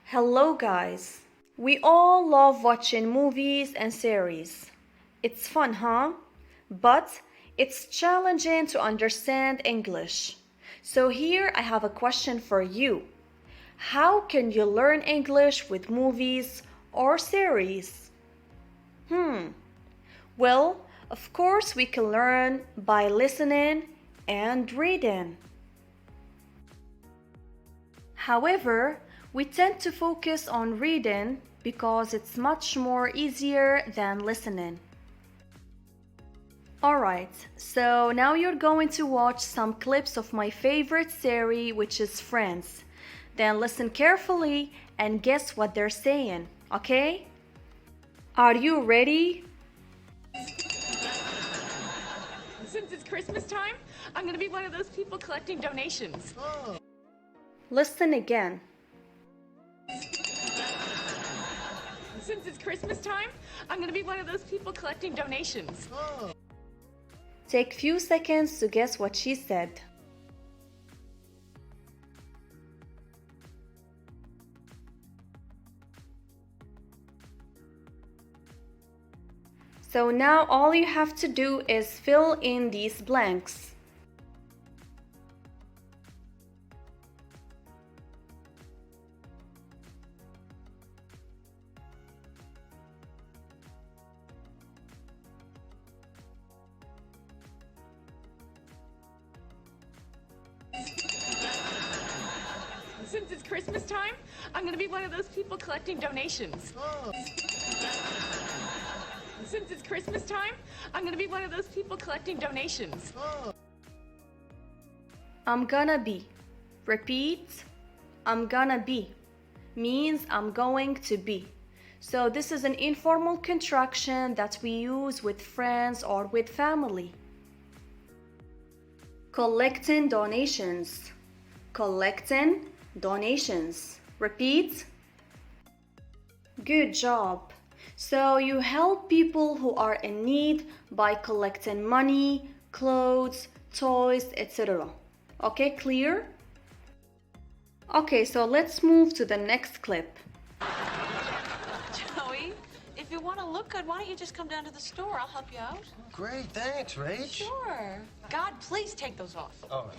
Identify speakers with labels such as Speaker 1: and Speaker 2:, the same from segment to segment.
Speaker 1: Hello guys! We all love watching movies and series. It's fun, huh? But it's challenging to understand English. So here I have a question for you. How can you learn English with movies or series? Well, of course we can learn by listening and reading. However, we tend to focus on reading because it's much more easier than listening. Alright, so now you're going to watch some clips of my favorite series, which is Friends. Then listen carefully and guess what they're saying, okay? Are you ready?
Speaker 2: Since it's Christmas time, I'm gonna be one of those people collecting donations.
Speaker 1: Listen again.
Speaker 2: Since it's Christmas time, I'm gonna be one of those people collecting donations.
Speaker 1: Take few seconds to guess what she said. So now all you have to do is fill in these blanks.
Speaker 2: Since it's Christmas time, I'm gonna be one of those people collecting donations. Since it's Christmas time, I'm gonna be one of those people collecting donations.
Speaker 1: I'm gonna be. Repeat. I'm gonna be means I'm going to be. So this is an informal contraction that we use with friends or with family. Collecting donations. Collecting donations. Repeat. Good job. So you help people who are in need by collecting money, clothes, toys, etc. Okay, clear? Okay, so let's move to the next clip.
Speaker 3: Joey, if you want to look good, why don't you just come down to the store? I'll help you out.
Speaker 4: Great, thanks, Rach.
Speaker 3: Sure. God, please take those off.
Speaker 4: All right.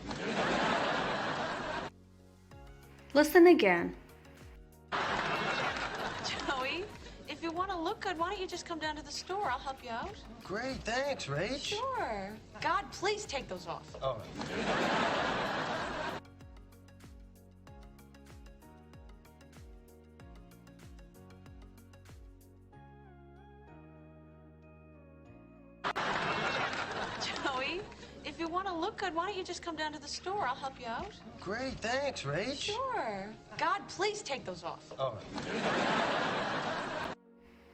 Speaker 1: Listen again.
Speaker 3: Joey, if you want to look good, why don't you just come down to the store? I'll help you out.
Speaker 4: Great, thanks, Rach.
Speaker 3: Sure. God, please take those off.
Speaker 4: All right.
Speaker 3: Joey, if you want to look good, why don't you just come down to the store? I'll help you out.
Speaker 4: Great, thanks, Rach.
Speaker 3: Sure. God, please take those off.
Speaker 4: All right.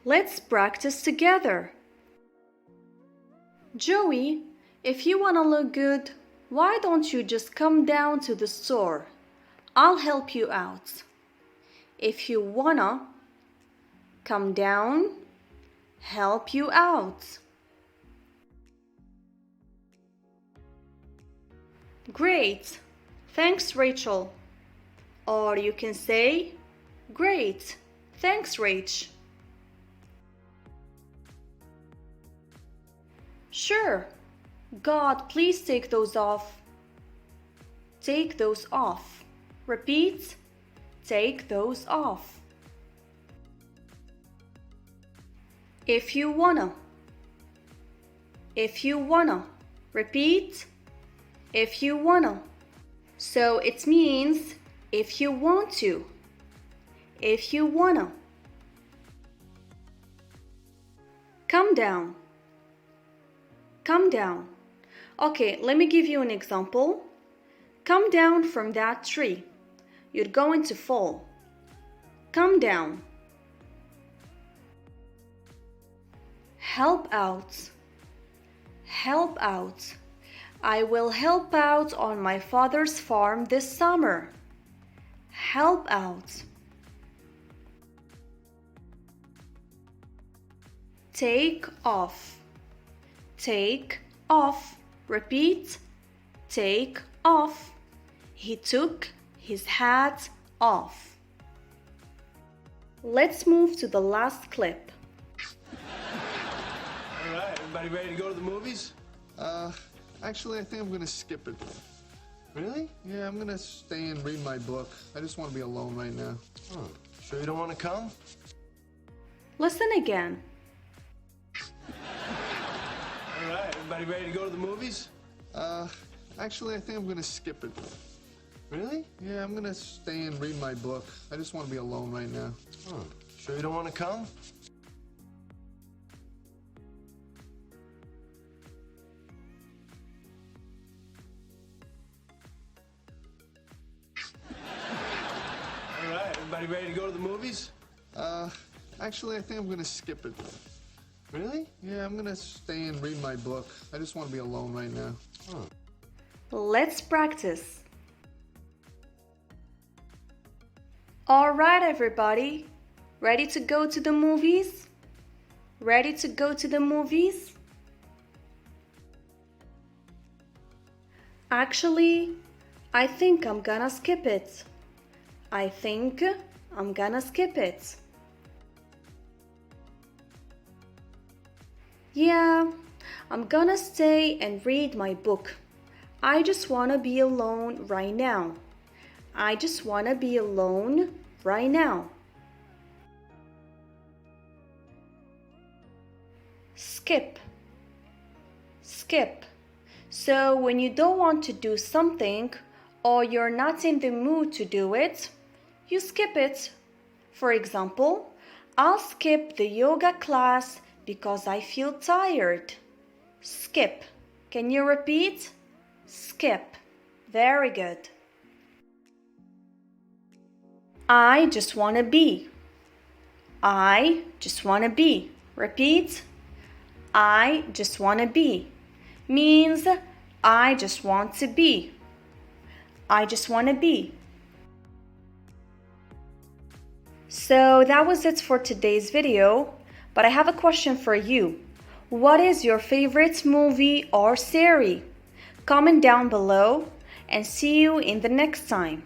Speaker 1: Let's practice together. Joey, if you want to look good, why don't you just come down to the store? I'll help you out. If you wanna come down, help you out. Great. Thanks, Rachel. Or you can say, great. Thanks, Rach. Sure. God, please take those off. Take those off. Repeat. Take those off. If you wanna. If you wanna. Repeat. If you wanna. So it means if you want to. If you wanna. Come down. Come down. Okay, let me give you an example. Come down from that tree. You're going to fall. Come down. Help out. Help out. I will help out on my father's farm this summer. Help out. Take off. Take off. Repeat. take off. He took his hat off. Let's move to the last clip.
Speaker 5: All right, everybody ready to go to the movies?
Speaker 6: Actually, I think I'm gonna skip it.
Speaker 5: Really?
Speaker 6: Yeah, I'm gonna stay and read my book. I just want to be alone right now.
Speaker 5: Oh, sure you don't want to come?
Speaker 1: Listen again.
Speaker 5: All right, everybody ready to go to the movies?
Speaker 6: Actually, I think I'm gonna skip it.
Speaker 5: Really?
Speaker 6: Yeah, I'm gonna stay and read my book. I just want to be alone right now.
Speaker 5: Oh, sure you don't want to come? All right, everybody ready to go to the movies?
Speaker 6: Actually, I think I'm gonna skip it.
Speaker 5: Really?
Speaker 6: Yeah, I'm gonna stay and read my book. I just want to be alone right now.
Speaker 5: Oh.
Speaker 1: Let's practice. All right, everybody. Ready to go to the movies? Ready to go to the movies? Actually, I think I'm gonna skip it. I think I'm gonna skip it. Yeah, I'm gonna stay and read my book. I just wanna be alone right now. I just wanna be alone right now. Skip. Skip. So when you don't want to do something or you're not in the mood to do it, you skip it. For example, I'll skip the yoga class because I feel tired. Skip. Can you repeat? Skip. Very good. I just want to be. I just want to be. Repeat. I just want to be means I just want to be. I just want to be. So that was it for today's video, but I have a question for you. What is your favorite movie or series? Comment down below and see you in the next time.